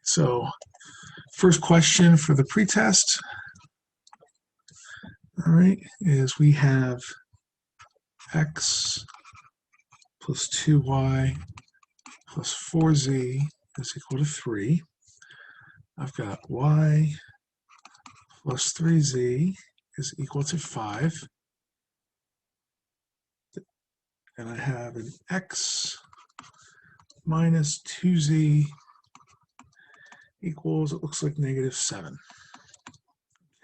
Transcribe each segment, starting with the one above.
So first question for the pretest, all right, is we have x plus 2y plus 4z is equal to 3. I've got y plus 3z is equal to 5. And I have an x minus 2z equals, it looks like, -7.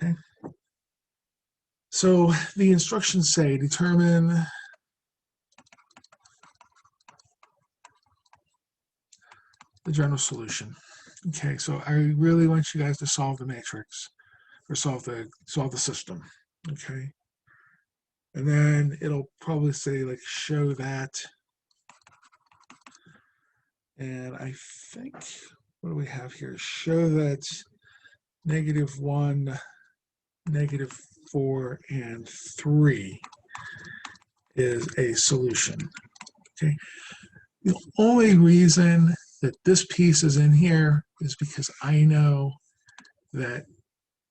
Okay. So the instructions say determine the general solution. Okay, so I really want you guys to solve the matrix or solve the system. Okay. And then it'll probably say like show that. And I think, what do we have here? Show that -1, -4, and 3 is a solution. Okay. The only reason that this piece is in here is because I know that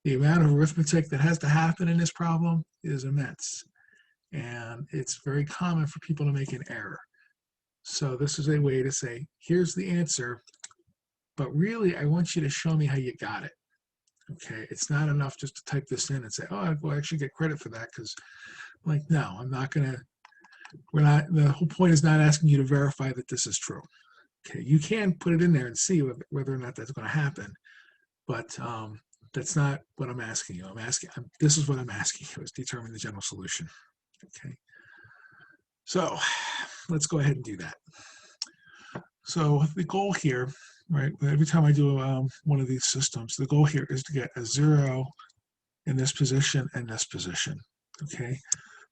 the amount of arithmetic that has to happen in this problem is immense. And it's very common for people to make an error. So this is a way to say, here's the answer, but really I want you to show me how you got it. Okay, it's not enough just to type this in and say, oh, well, I actually get credit for that, because like, no, I'm not gonna, the whole point is not asking you to verify that this is true. Okay, you can put it in there and see whether or not that's going to happen, but that's not what I'm asking you. This is what I'm asking you, is determine the general solution. Okay, so let's go ahead and do that. So the goal here, right, every time I do one of these systems, the goal here is to get a 0 in this position and this position. Okay,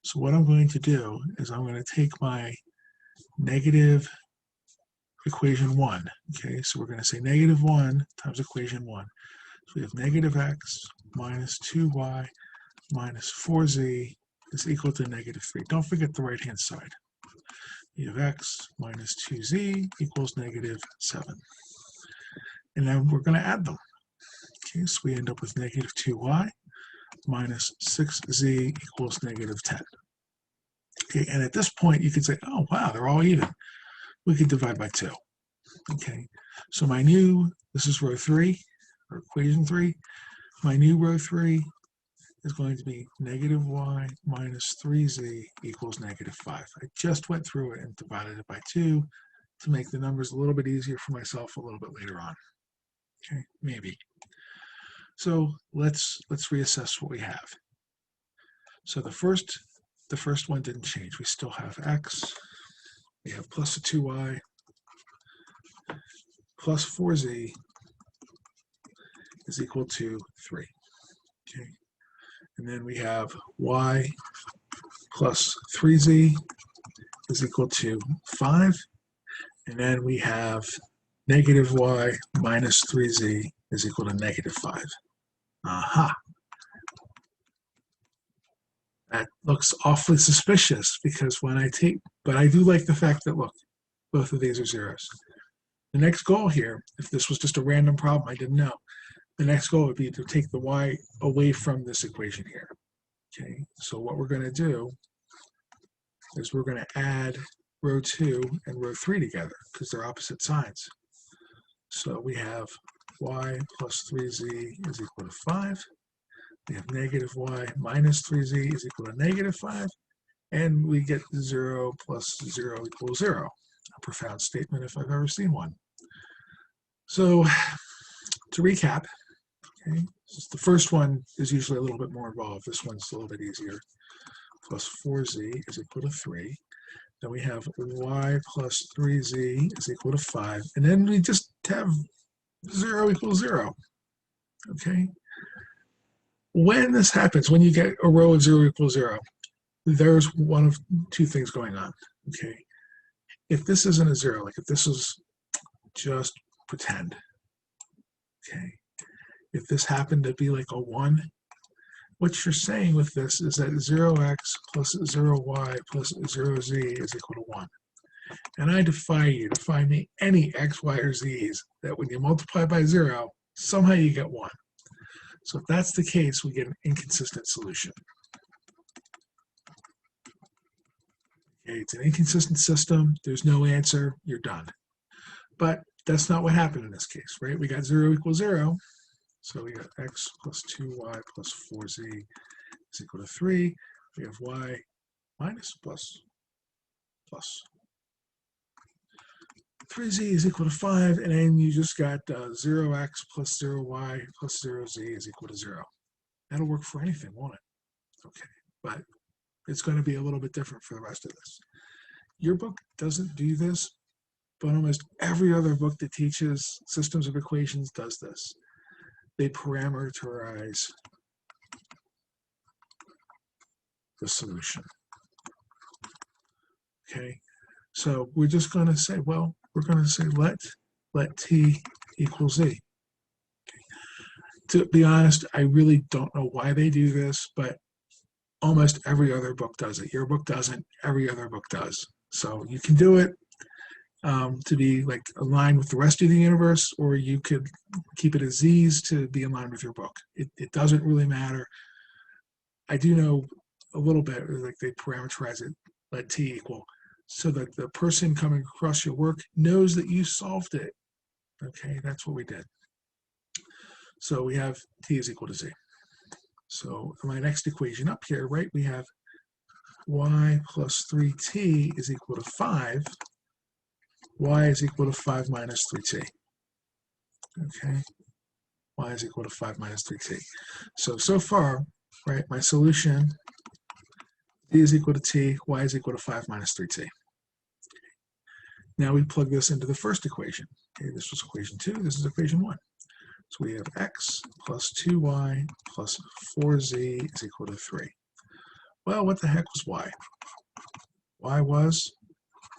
so what I'm going to do is I'm going to take my negative equation 1. Okay, so we're going to say -1 times equation 1. So we have -x minus 2y minus 4z is equal to -3. Don't forget the right-hand side. You have x minus 2z equals -7. And then we're going to add them. Okay, so we end up with -2y minus 6z equals -10. Okay, and at this point you could say, oh wow, they're all even. We could divide by 2. Okay, so my new, this is row 3, or equation 3. My new row 3 is going to be -y minus 3z equals -5. I just went through it and divided it by 2 to make the numbers a little bit easier for myself a little bit later on. Okay, maybe. So let's reassess what we have. So the first one didn't change. We still have x. We have plus a 2y plus 4z is equal to 3. Okay. And then we have y plus 3z is equal to 5. And then we have -y minus 3z is equal to -5. Aha. That looks awfully suspicious, because when I take, but I do like the fact that, look, both of these are zeros. The next goal here, if this was just a random problem I didn't know, the next goal would be to take the y away from this equation here. Okay, so what we're going to do is we're going to add row 2 and row 3 together, because they're opposite sides. So we have y plus 3z is equal to 5. We have -y minus 3z is equal to -5. And we get 0 plus 0 equals 0. A profound statement if I've ever seen one. So to recap, okay, the first one is usually a little bit more involved. This one's a little bit easier. Plus 4z is equal to 3. Then we have y plus 3z is equal to 5. And then we just have 0 equals 0. Okay? When this happens, when you get a row of 0 equals 0, there's one of two things going on. Okay? If this isn't a 0, like if this is just pretend, okay? If this happened to be like a 1, what you're saying with this is that 0x plus 0y plus 0z is equal to 1. And I defy you to find me any x, y, or z's that when you multiply by 0, somehow you get 1. So if that's the case, we get an inconsistent solution. Okay, it's an inconsistent system. There's no answer. You're done. But that's not what happened in this case, right? We got 0 equals 0. So we got x plus 2y plus 4z is equal to 3. We have y minus plus 3z is equal to 5. And then you just got 0x plus 0y plus 0z is equal to 0. That'll work for anything, won't it? Okay, but it's going to be a little bit different for the rest of this. Your book doesn't do this, but almost every other book that teaches systems of equations does this. They parameterize the solution. Okay, so we're just going to say, well, we're going to say let t equal z. Okay. To be honest, I really don't know why they do this, but almost every other book does it. Your book doesn't, every other book does. So you can do it to be like aligned with the rest of the universe, or you could keep it as z's to be in line with your book. It doesn't really matter. I do know a little bit, like they parameterize it, let t equal, so that the person coming across your work knows that you solved it. Okay, that's what we did. So we have t is equal to z. So in my next equation up here, right, we have y plus 3t is equal to 5. Y is equal to 5 minus 3t. Okay, y is equal to 5 minus 3t. So far, right, my solution, d is equal to t, y is equal to 5 minus 3t. Now we plug this into the first equation. Okay, this was equation 2, this is equation 1. So we have x plus 2y plus 4z is equal to 3. Well, what the heck was y? Y was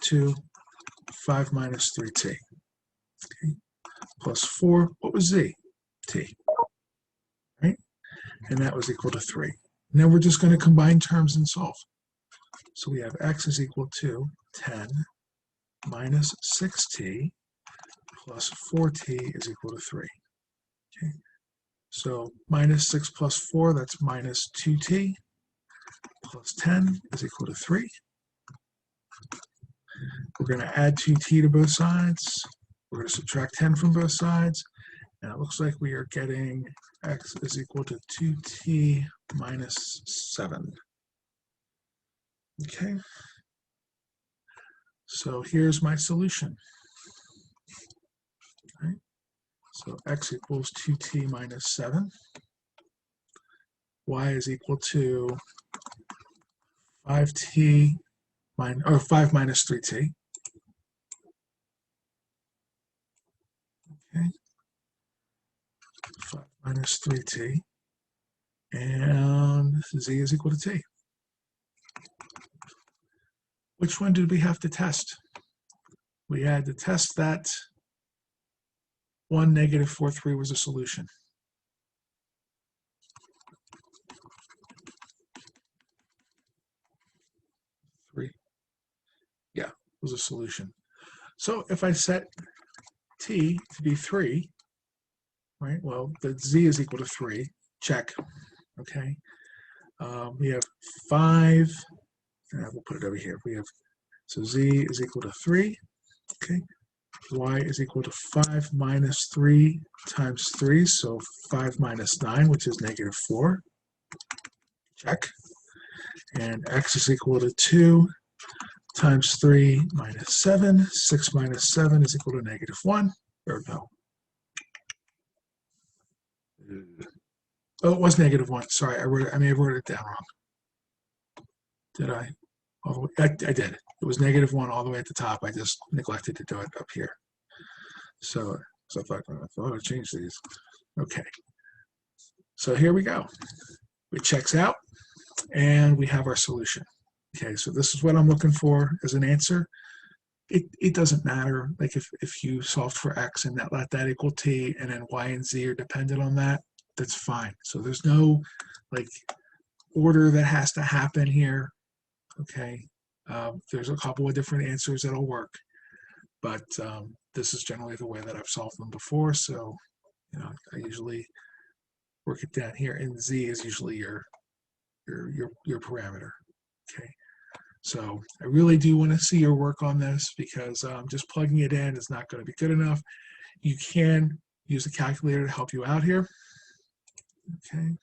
2, 5 minus 3t. Okay. Plus 4, what was z? T. Right? And that was equal to 3. Now we're just going to combine terms and solve. So we have x is equal to 10 minus 6t plus 4t is equal to 3. Okay. So minus 6 plus 4, that's minus 2t plus 10 is equal to 3. We're going to add 2t to both sides. We're going to subtract 10 from both sides. And it looks like we are getting x is equal to 2t minus 7. Okay. So here's my solution. Right. So x equals 2t minus 7. Y is equal to 5t or 5 minus 3t. Okay. 5 minus 3t. And z is equal to t. Which one did we have to test? We had to test that 1, negative 4, 3 was a solution. 3. Yeah, was a solution. So if I set t to be 3, right, well, the z is equal to 3, check, okay. We have 5, we'll put it over here. We have, so z is equal to 3, okay. Y is equal to 5 minus 3 times 3, so 5 minus 9, which is negative 4, check. And x is equal to 2 times 3 minus 7. 6 minus 7 is equal to negative 1. Or no. Oh, it was negative 1. Sorry, I may have wrote it down wrong. Did I? I did. It was negative 1 all the way at the top. I just neglected to do it up here. So I thought I'd change these. Okay. So here we go. It checks out, and we have our solution. Okay, so this is what I'm looking for as an answer. It doesn't matter, like if you solved for x and let that equal t, and then y and z are dependent on that, that's fine. So there's no like order that has to happen here. Okay, There's a couple of different answers that'll work, but this is generally the way that I've solved them before. So, I usually work it down here, and Z is usually your parameter. Okay. So I really do want to see your work on this, because just plugging it in is not going to be good enough. You can use a calculator to help you out here. Okay.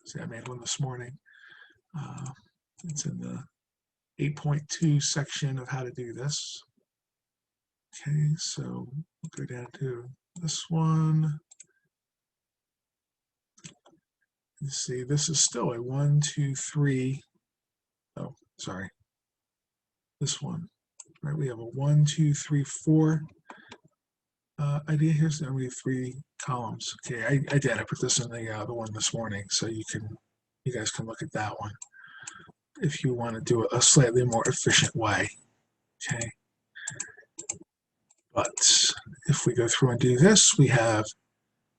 See, I made one this morning. It's in the 8.2 section of how to do this. Okay, so we'll go down to this one. You see, this is still a 1, 2, 3. Oh, sorry. This one, right? We have a 1, 2, 3, 4 idea here. So we have 3 columns. Okay, I did. I put this in the one this morning, so you guys can look at that one if you want to do it a slightly more efficient way. Okay. But if we go through and do this, we have,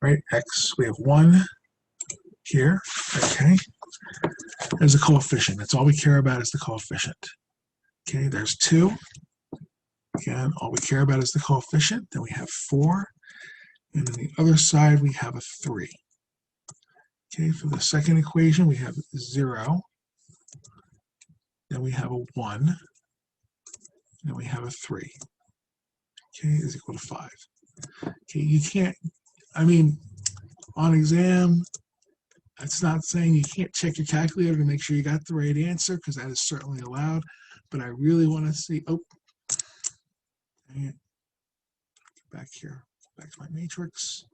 right, X, we have 1 here, okay? There's a coefficient. That's all we care about is the coefficient. Okay, there's 2. Again, all we care about is the coefficient. Then we have 4. And on the other side, we have a 3. Okay, for the second equation, we have 0. Then we have a 1. And we have a 3. Okay, is equal to 5. Okay, you can't, I mean, on exam, it's not saying you can't check your calculator to make sure you got the right answer, because that is certainly allowed. But I really want to see, oh, dang it. Get back here, back to my matrix.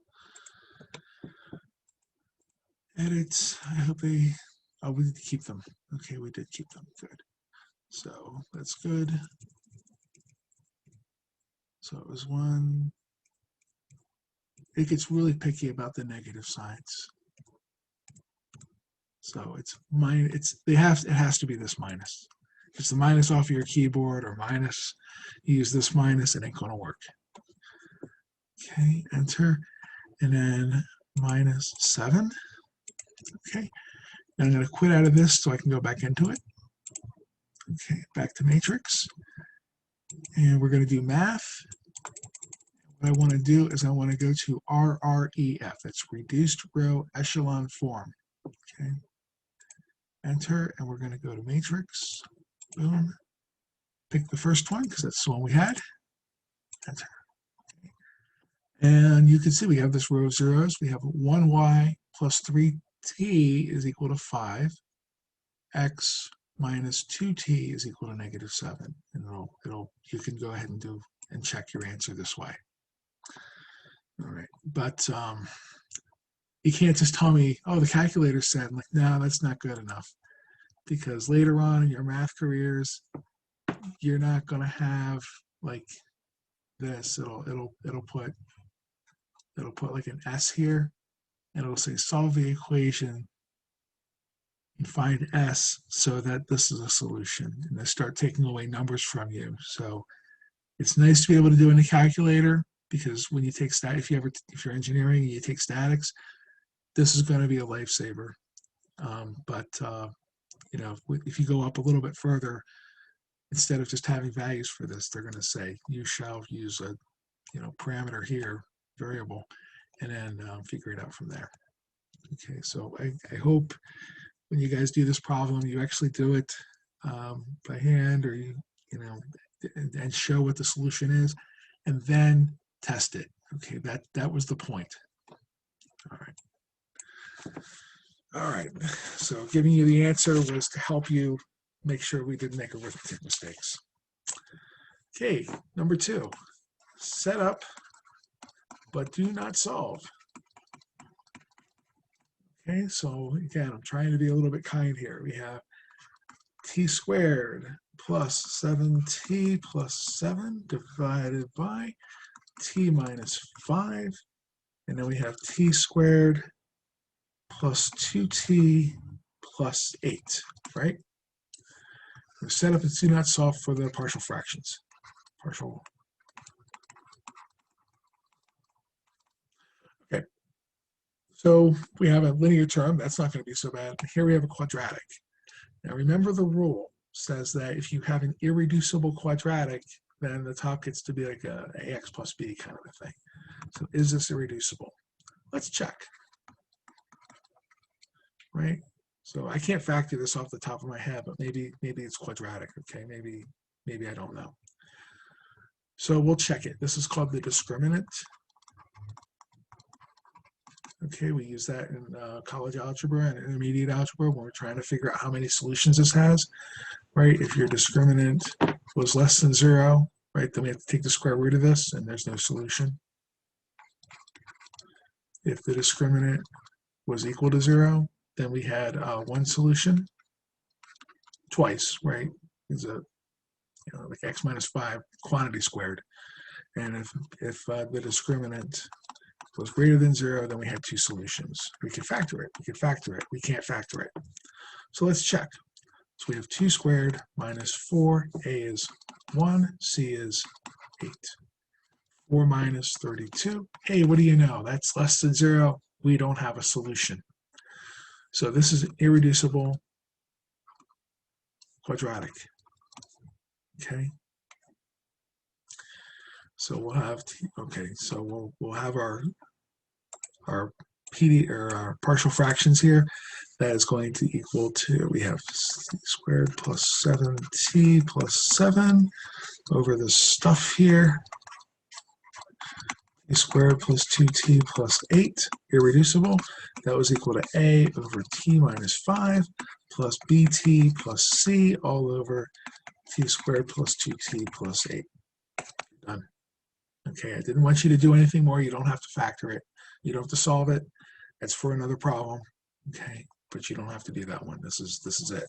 Edit, I hope we did keep them. Okay, we did keep them, good. So that's good. So it was 1. It gets really picky about the negative signs. So it has to be this minus. If it's the minus off of your keyboard or minus, you use this minus, it ain't going to work. Okay, enter, and then -7. Okay, now I'm going to quit out of this so I can go back into it. Okay, back to matrix, and we're going to do math. What I want to do is I want to go to RREF. That's reduced row echelon form. Okay, enter, and we're going to go to matrix. Boom. Pick the first one because that's the one we had. Enter. Okay. And you can see we have this row of zeros. We have 1y plus 3t is equal to 5. X minus 2t is equal to -7. And you can go ahead and check your answer this way. All right, but you can't just tell me, oh, the calculator said, like, no, that's not good enough, because later on in your math careers, you're not going to have like this. It'll put like an S here, and it'll say solve the equation and find S so that this is a solution, and they start taking away numbers from you. So it's nice to be able to do it in a calculator, because when you take if you're engineering and you take statics, this is going to be a lifesaver. But if you go up a little bit further, instead of just having values for this, they're going to say you shall use a parameter here, variable, and then figure it out from there. Okay, so I hope when you guys do this problem, you actually do it by hand, or and show what the solution is, and then test it. Okay, that was the point. All right. So giving you the answer was to help you make sure we didn't make arithmetic mistakes. Okay, number 2, set up but do not solve. Okay, so again, I'm trying to be a little bit kind here. We have t squared plus 7t plus 7 divided by t minus 5. And then we have t squared plus 2t plus 8, right? The setup is do not solve for the partial fractions. Okay. So we have a linear term. That's not going to be so bad. Here we have a quadratic. Now remember the rule. says that if you have an irreducible quadratic, then the top gets to be like a ax plus b kind of a thing. So is this irreducible? Let's check. Right? So I can't factor this off the top of my head, but maybe it's quadratic. Okay, maybe I don't know. So we'll check it. This is called the discriminant. Okay, we use that in college algebra and intermediate algebra when we're trying to figure out how many solutions this has, right? If your discriminant was less than 0, right, then we have to take the square root of this, and there's no solution. If the discriminant was equal to 0, then we had one solution twice, right? Is a like x minus 5 quantity squared. And if the discriminant was greater than 0, then we had 2 solutions. We could factor it. We could factor it. We can't factor it. So let's check. So we have 2 squared minus 4. A is 1. C is 8. 4 minus 32. Hey, what do you know? That's less than 0. We don't have a solution. So this is an irreducible quadratic. Okay. So we'll have we'll have our partial fractions here. That is going to equal to, we have c squared plus 7t plus 7 over the stuff here. T squared plus 2t plus 8, irreducible. That was equal to a over t minus 5 plus bt plus c all over t squared plus 2t plus 8. Done. Okay, I didn't want you to do anything more. You don't have to factor it. You don't have to solve it. That's for another problem. Okay, but you don't have to do that one. This is it.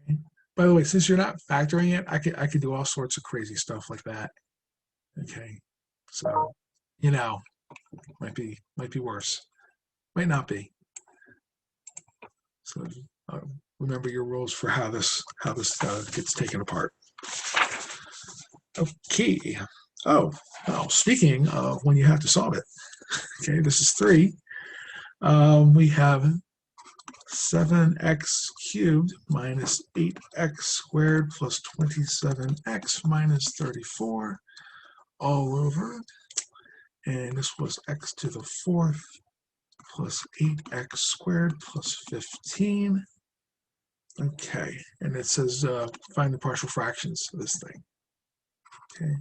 Okay. By the way, since you're not factoring it, I could do all sorts of crazy stuff like that. Okay, so might be worse, might not be. So remember your rules for how this gets taken apart. Okay. Oh, speaking of when you have to solve it. Okay, this is 3. We have 7x cubed minus 8x squared plus 27x minus 34 all over, and this was x to the 4th plus 8x squared plus 15. Okay, and it says find the partial fractions of this thing. Okay.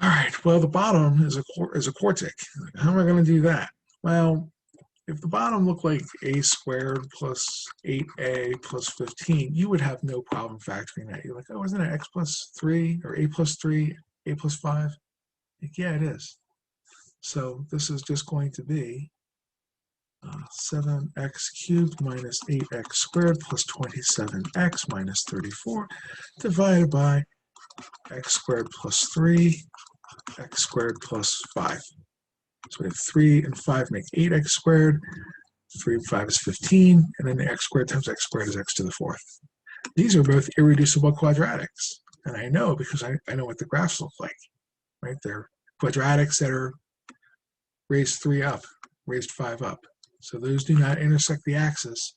All right, well, the bottom is a quartic. How am I going to do that? Well, if the bottom looked like a squared plus 8a plus 15, you would have no problem factoring that. You're like, oh, isn't it x plus 3 or a plus 3, a plus 5? Like, yeah, it is. So this is just going to be 7x cubed minus 8x squared plus 27x minus 34 divided by x squared plus 3, x squared plus 5. So we have 3 and 5 make 8x squared, 3 and 5 is 15, and then the x squared times x squared is x to the 4th. These are both irreducible quadratics, and I know because I know what the graphs look like, right? They're quadratics that are raised 3 up, raised 5 up. So those do not intersect the axis.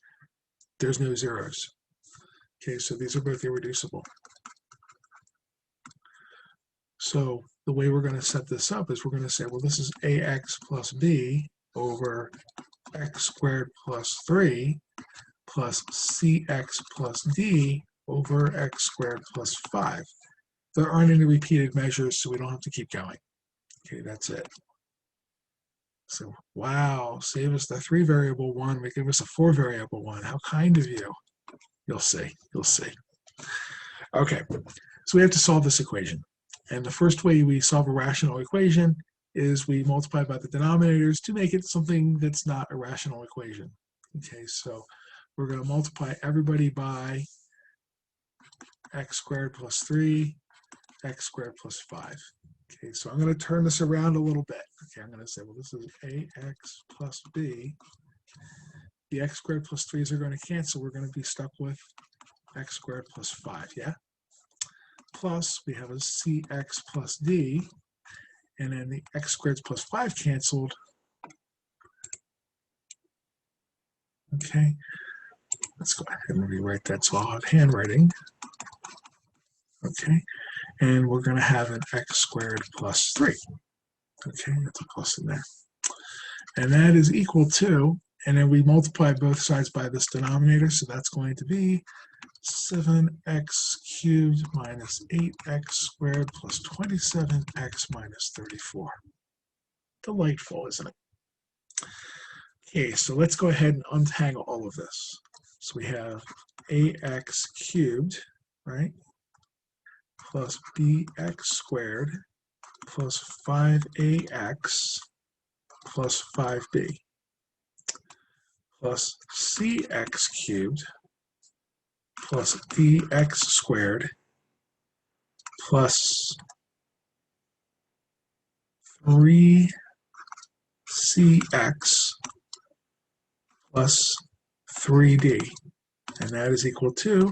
There's no zeros. Okay, so these are both irreducible. So the way we're going to set this up is we're going to say, well, this is ax plus b over x squared plus 3 plus cx plus d over x squared plus 5. There aren't any repeated measures, so we don't have to keep going. Okay, that's it. So, wow, save us the 3-variable one, but give us a 4-variable one. How kind of you. You'll see, you'll see. Okay, so we have to solve this equation. And the first way we solve a rational equation is we multiply by the denominators to make it something that's not a rational equation. Okay, so we're going to multiply everybody by x squared plus 3, x squared plus 5. Okay, so I'm going to turn this around a little bit. Okay, I'm going to say, well, this is ax plus b. The x squared plus 3's are going to cancel. We're going to be stuck with x squared plus 5, yeah? Plus, we have a cx plus d, and then the x squared plus 5 canceled. Okay, let's go ahead and rewrite that so I'll have handwriting. Okay, and we're going to have an x squared plus 3. Okay, that's a plus in there. And that is equal to, and then we multiply both sides by this denominator, so that's going to be 7x cubed minus 8x squared plus 27x minus 34. Delightful, isn't it? Okay, so let's go ahead and untangle all of this. So we have ax cubed, right, plus bx squared plus 5ax plus 5b plus cx cubed plus dx squared plus 3cx plus 3d, and that is equal to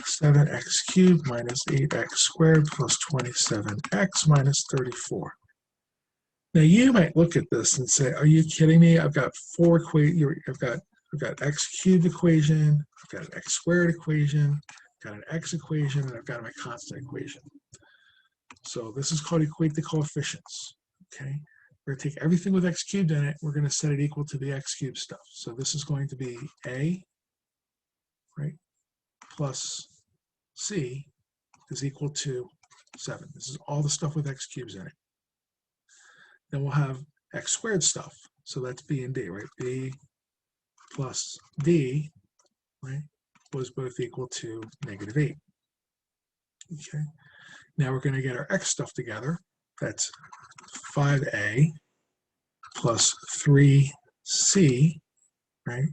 7x cubed minus 8x squared plus 27x minus 34. Now you might look at this and say, "Are you kidding me? I've got I've got x cubed equation, I've got an x squared equation, I've got an x equation, and I've got my constant equation." So this is called equate the coefficients. Okay, we're going to take everything with x cubed in it. We're going to set it equal to the x cubed stuff. So this is going to be a, right, plus c is equal to 7. This is all the stuff with x cubes in it. Then we'll have x squared stuff. So that's b and d, right? b plus d, right, was both equal to -8. Okay. Now we're going to get our x stuff together. That's 5a plus 3c, right,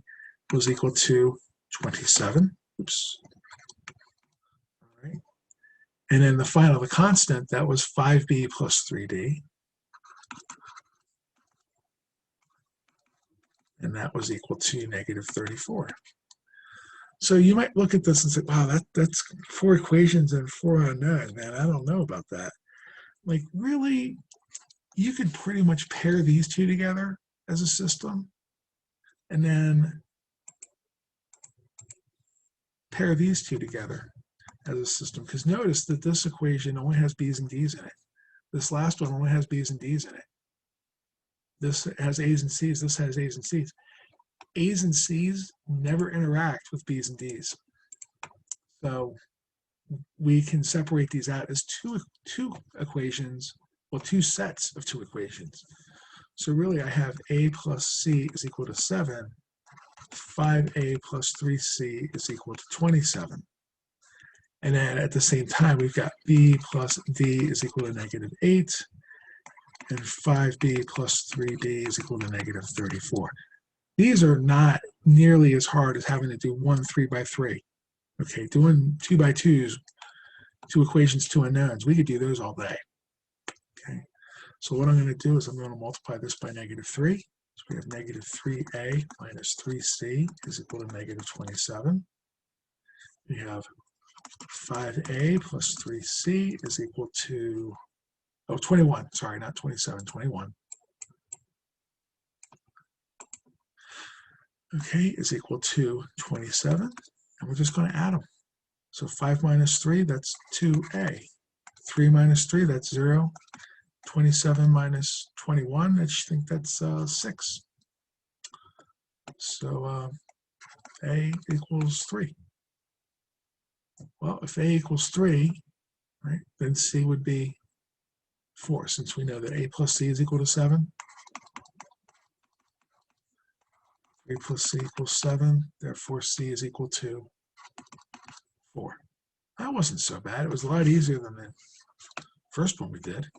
was equal to 27. Oops. All right. And then the constant, that was 5b plus 3d. And that was equal to -34. So you might look at this and say, wow, that's 4 equations and 4 unknowns, man. I don't know about that. Like, really, you could pretty much pair these two together as a system, and then pair these two together as a system. Because notice that this equation only has b's and d's in it. This last one only has b's and d's in it. This has a's and c's. This has a's and c's. A's and c's never interact with b's and d's. So we can separate these out as two equations, well, two sets of 2 equations. So really I have a plus c is equal to 7, 5a plus 3c is equal to 27. And then at the same time, we've got b plus d is equal to -8, and 5b plus 3d is equal to -34. These are not nearly as hard as having to do 1 3x3. Okay, doing 2x2s, 2 equations, 2 unknowns, we could do those all day. Okay, so what I'm going to do is I'm going to multiply this by -3. So we have -3a minus 3c is equal to -27. We have 5a plus 3c is equal to, 21, sorry, not 27, 21. Okay, is equal to 27, and we're just going to add them. So 5 minus 3, that's 2a. 3 minus 3, that's 0. 27 minus 21, I think that's 6. So a equals 3. Well, if a equals 3, right, then c would be 4, since we know that a plus c is equal to 7. 3 plus c equals 7, therefore c is equal to 4. That wasn't so bad. It was a lot easier than the first one we did.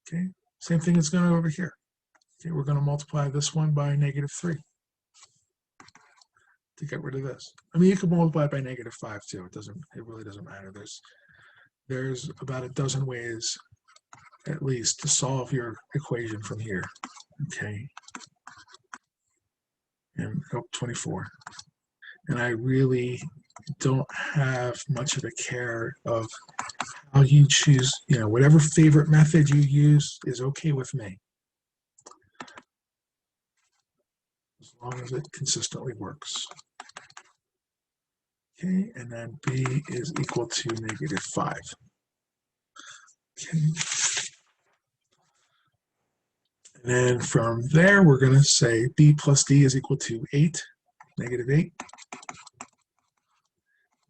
Okay, same thing is going over here. Okay, we're going to multiply this one by -3 to get rid of this. I mean, you could multiply it by -5 too. It really doesn't matter. There's about a dozen ways, at least, to solve your equation from here. Okay, and 24. And I really don't have much of a care of how you choose, whatever favorite method you use is okay with me. As long as it consistently works. Okay, and then b is equal to -5. Okay. And then from there, we're going to say b plus d is equal to 8, -8.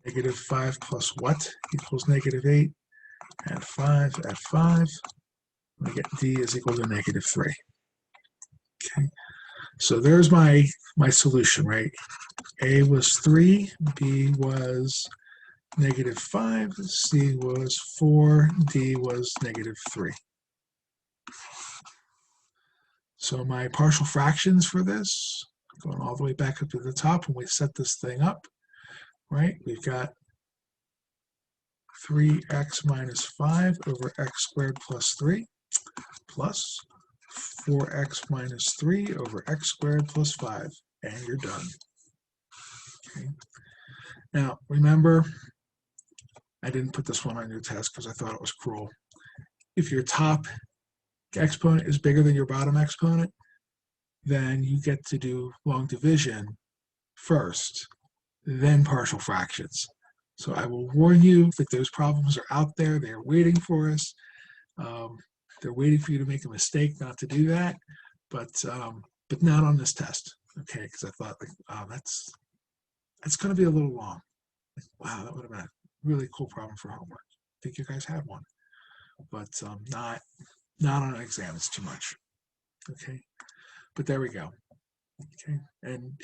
-5 plus what equals -8? Add 5, add 5. We get d is equal to -3. Okay, so there's my solution, right? A was 3, B was -5, C was 4, D was -3. So my partial fractions for this, going all the way back up to the top when we set this thing up, right? We've got 3x minus 5 over x squared plus 3 plus 4x minus 3 over x squared plus 5, and you're done. Okay. Now, remember, I didn't put this one on your test because I thought it was cruel. If your top exponent is bigger than your bottom exponent, then you get to do long division first, then partial fractions. So I will warn you that those problems are out there. They're waiting for us. They're waiting for you to make a mistake not to do that, but not on this test, okay? Because I thought, like, wow, that's going to be a little long. Like, wow, that would have been a really cool problem for homework. I think you guys had one, but not on an exam. It's too much, okay? But there we go, okay? And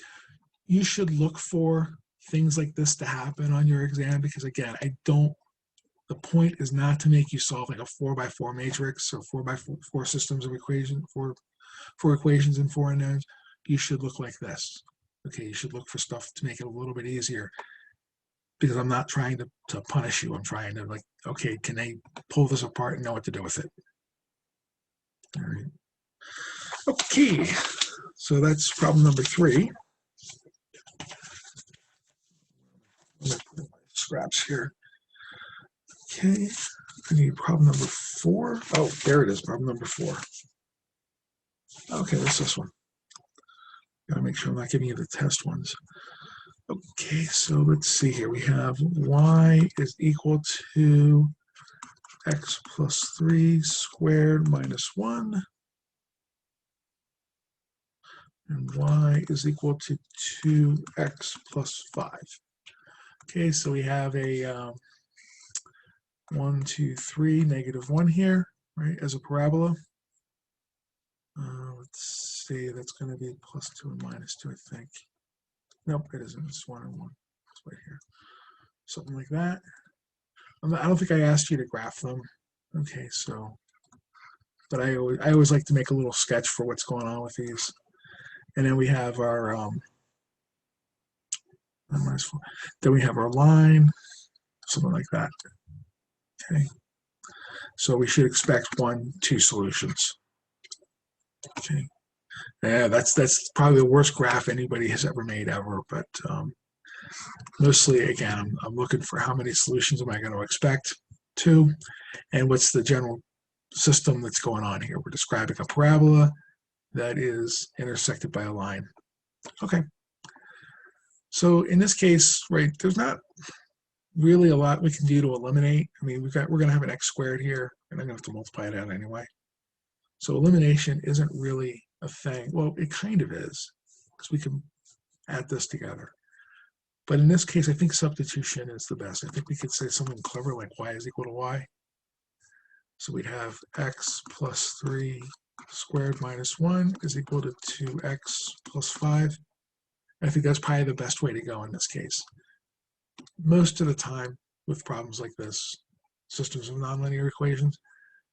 you should look for things like this to happen on your exam because, again, the point is not to make you solve like a 4x4 matrix or 4x4 systems of equation for equations and 4 unknowns. You should look like this. Okay, you should look for stuff to make it a little bit easier because I'm not trying to punish you. I'm trying to, like, okay, can they pull this apart and know what to do with it? All right. Okay, so that's problem number 3. I'm going to put in my scraps here. Okay, I need problem number 4. Oh, there it is, problem number 4. Okay, what's this one? Gotta make sure I'm not giving you the test ones. Okay, so let's see here. We have y is equal to x plus 3 squared minus 1. And y is equal to 2x plus 5. Okay, so we have a 1, 2, 3, -1 here, right, as a parabola. Let's see, that's going to be +2 and -2, I think. Nope, it isn't. It's 1 and 1. It's right here. Something like that. I don't think I asked you to graph them. Okay, so, but I always like to make a little sketch for what's going on with these. And then we have our then we have our line, something like that. Okay, so we should expect 1, 2 solutions. Okay, yeah, that's probably the worst graph anybody has ever made ever. But mostly, again, I'm looking for how many solutions am I going to expect 2, and what's the general system that's going on here. We're describing a parabola that is intersected by a line. Okay. So in this case, right, there's not really a lot we can do to eliminate. I mean, we're going to have an x squared here, and I'm going to have to multiply it out anyway. So elimination isn't really a thing. Well, it kind of is, because we can add this together. But in this case, I think substitution is the best. I think we could say something clever like y is equal to y. So we'd have x plus 3 squared minus 1 is equal to 2x plus 5. I think that's probably the best way to go in this case. Most of the time with problems like this, systems of nonlinear equations,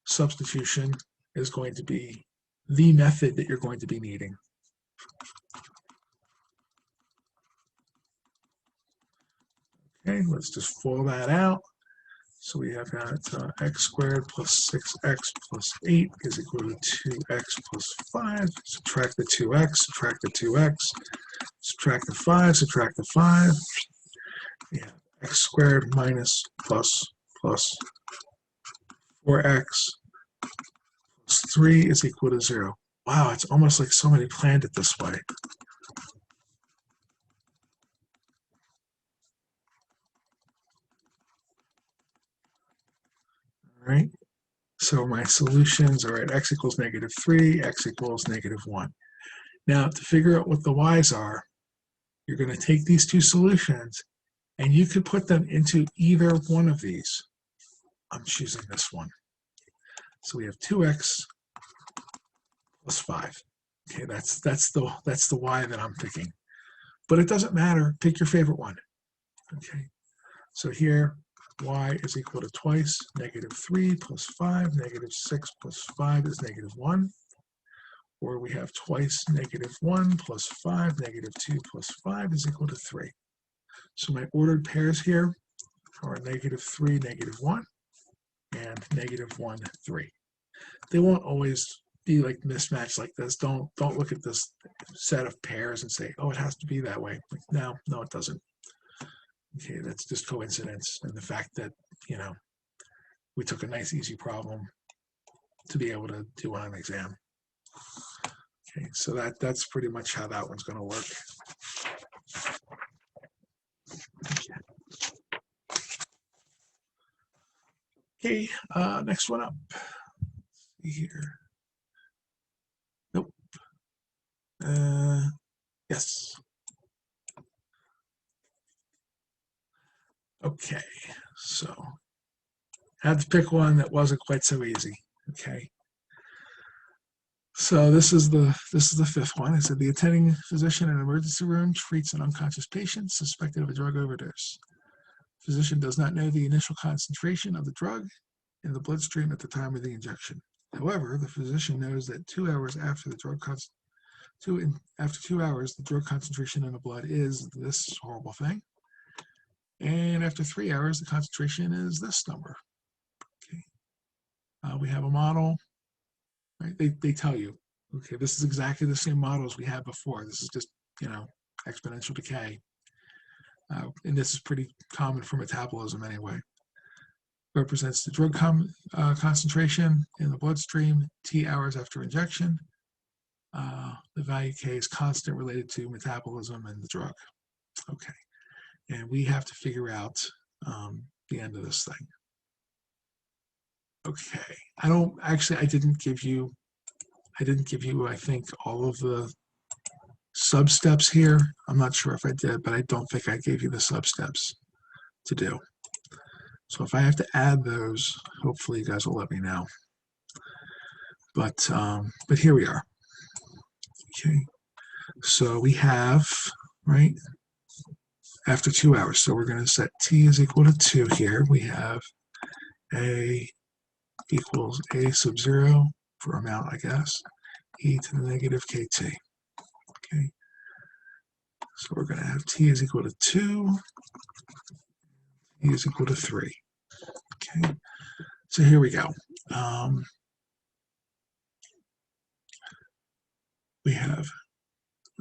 substitution is going to be the method that you're going to be needing. Okay, let's just FOIL that out. So we have got x squared plus 6x plus 8 is equal to 2x plus 5. Subtract the 2x, subtract the 2x, subtract the 5, subtract the 5. Yeah, x squared minus plus 4x plus 3 is equal to 0. Wow, it's almost like somebody planned it this way. right? So my solutions are at x equals -3, x equals -1. Now, to figure out what the y's are, you're going to take these two solutions, and you could put them into either one of these. I'm choosing this one. So we have 2x plus 5. Okay, that's the y that I'm picking. But it doesn't matter. Pick your favorite one. Okay, so here y is equal to twice -3 plus 5, -6 plus 5 is -1. Or we have twice -1 plus 5, -2 plus 5 is equal to 3. So my ordered pairs here are -3, -1, and -1, 3. They won't always be like mismatched like this. Don't look at this set of pairs and say, oh, it has to be that way. Like, no, it doesn't. Okay, that's just coincidence, and the fact that, we took a nice easy problem to be able to do on an exam. Okay, so that's pretty much how that one's going to work. Okay, next one up. Let's see here. Nope. Yes. Okay, so had to pick one that wasn't quite so easy. Okay. So this is the fifth one. It said the attending physician in an emergency room treats an unconscious patient suspected of a drug overdose. Physician does not know the initial concentration of the drug in the bloodstream at the time of the injection. However, the physician knows that 2 hours after after 2 hours, the drug concentration in the blood is this horrible thing. And after 3 hours, the concentration is this number. Okay. We have a model. Right? They tell you, okay, this is exactly the same model as we had before. This is just, exponential decay. And this is pretty common for metabolism anyway. Represents the drug concentration in the bloodstream, T hours after injection. The value K is constant related to metabolism and the drug. Okay. And we have to figure out the end of this thing. Okay. I didn't give you, I think, all of the sub-steps here. I'm not sure if I did, but I don't think I gave you the sub-steps to do. So if I have to add those, hopefully you guys will let me know. But here we are. Okay. So we have, right, after 2 hours. So we're going to set T is equal to 2 here. We have A equals A sub 0 for amount, I guess, e to the negative kt. Okay. So we're going to have T is equal to 2, T is equal to 3. Okay. So here we go. We have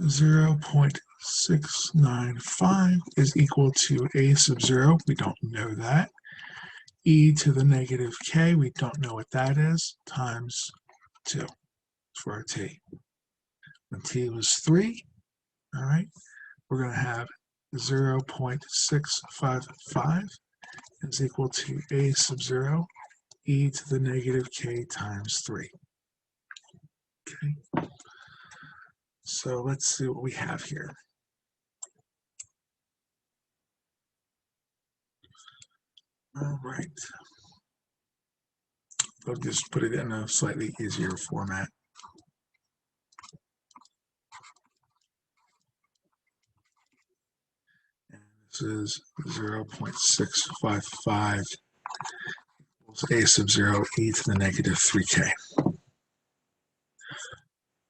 0.695 is equal to A sub 0. We don't know that. E to the negative k, we don't know what that is, times 2 for our t. When t was 3, all right, we're going to have 0.655 is equal to A sub 0, e to the negative k times 3. Okay. So let's see what we have here. All right. I'll just put it in a slightly easier format. And this is 0.655 equals A sub 0 e to the negative 3k.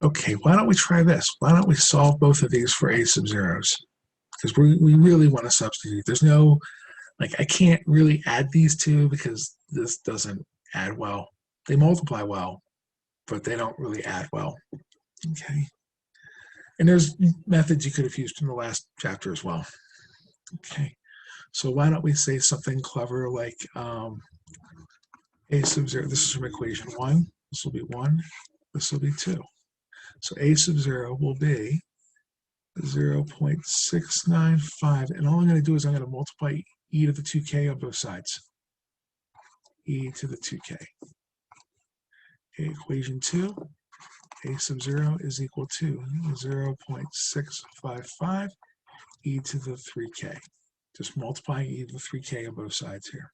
Okay, why don't we try this? Why don't we solve both of these for A sub 0s? Because we really want to substitute. There's no, I can't really add these two because this doesn't add well. They multiply well, but they don't really add well. Okay. And there's methods you could have used in the last chapter as well. Okay. So why don't we say something clever like A sub 0, this is from equation 1. This will be 1. This will be 2. So A sub 0 will be 0.695. And all I'm going to do is I'm going to multiply e to the 2k on both sides. e to the 2k. Okay, equation 2, a sub 0 is equal to 0.655 e to the 3k. Just multiplying e to the 3k on both sides here.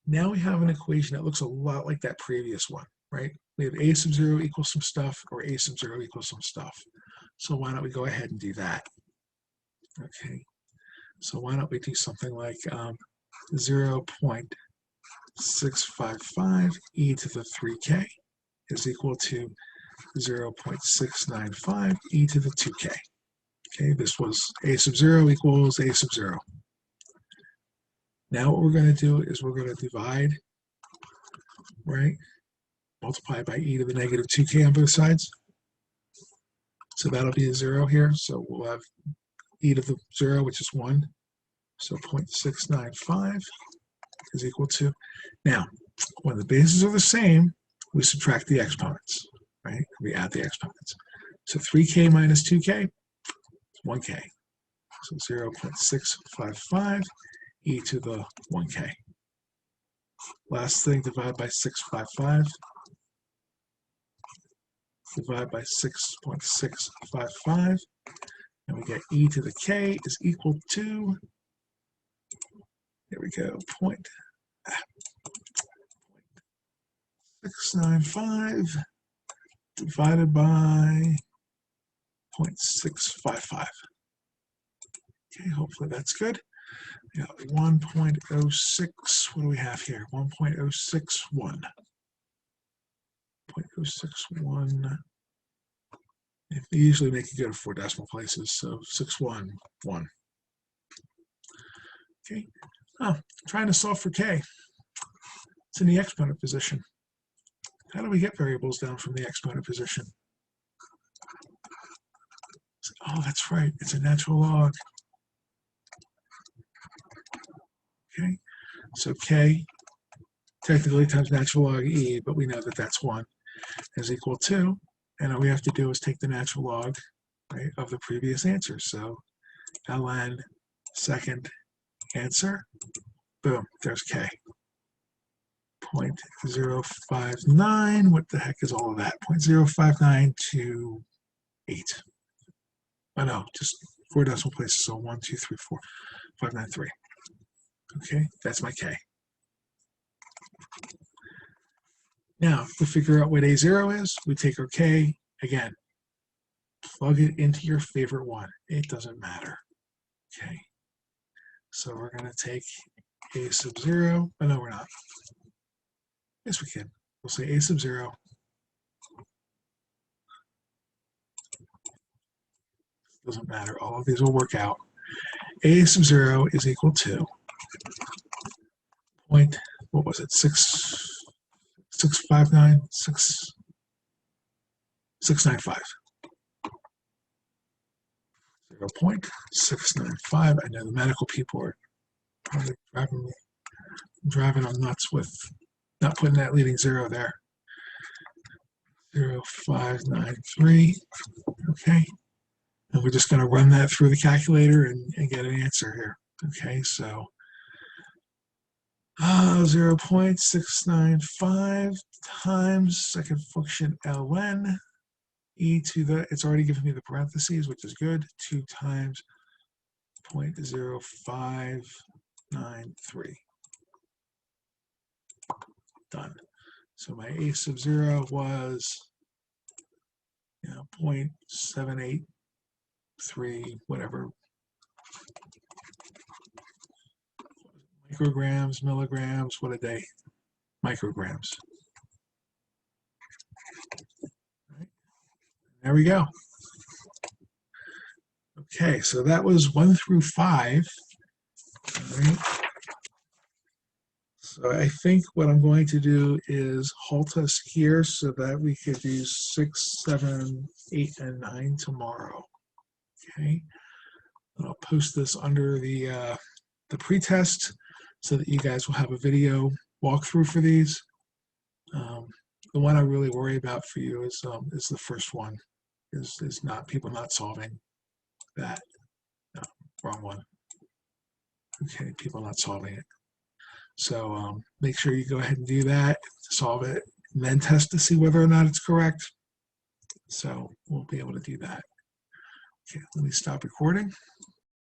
Now we have an equation that looks a lot like that previous one, right? We have a sub 0 equals some stuff, or a sub 0 equals some stuff. So why don't we go ahead and do that? Okay, so why don't we do something like 0.655 e to the 3k is equal to 0.695 e to the 2k. Okay, this was a sub 0 equals a sub 0. Now what we're going to do is we're going to divide, right? Multiply by e to the negative 2k on both sides. So that'll be a 0 here. So we'll have e to the 0, which is 1. So 0.695 is equal to. Now, when the bases are the same, we subtract the exponents, right? We add the exponents. So 3k minus 2k, 1k. So 0.655 e to the 1k. Last thing, divide by 655. Divide by 6.655. And we get e to the k is equal to, here we go, 0.695 divided by 0.655. Okay, hopefully that's good. We got 1.06. What do we have here? 1.061. 0.061. They usually make you go to 4 decimal places, so 611. Okay. Oh, trying to solve for k. It's in the exponent position. How do we get variables down from the exponent position? Oh, that's right. It's a natural log. Okay. So k, technically times natural log e, but we know that that's 1, is equal to, and all we have to do is take the natural log, right, of the previous answer. So ln second answer, boom, there's k. 0.059, what the heck is all of that? 0.05928. Oh no, just 4 decimal places, so 1, 2, 3, 4, 5, 9, 3. Okay, that's my k. Now, to figure out what A0 is, we take our k, again, plug it into your favorite one. It doesn't matter. Okay, so we're going to take a sub 0. Oh, no, we're not. Yes, we can. We'll say a sub 0. Doesn't matter. All of these will work out. A sub 0 is equal to what was it? 659, 695. 0.695. I know the medical people are probably driving them nuts with not putting that leading 0 there. 0.593. Okay. And we're just going to run that through the calculator and get an answer here. Okay, so 0.695 times second function ln e to the, it's already given me the parentheses, which is good, 2 times 0.0593. Done. So my a sub 0 was, 0.783, whatever, micrograms, milligrams, what a day, micrograms. Right. There we go. Okay, so that was 1 through 5. All right. So I think what I'm going to do is halt us here so that we could do 6, 7, 8, and 9 tomorrow. Okay, I'll post this under the pretest so that you guys will have a video walkthrough for these. The one I really worry about for you is the first one, is not people not solving that. No, wrong one. Okay, people not solving it. So make sure you go ahead and do that, solve it, and then test to see whether or not it's correct. So we'll be able to do that. Okay, let me stop recording.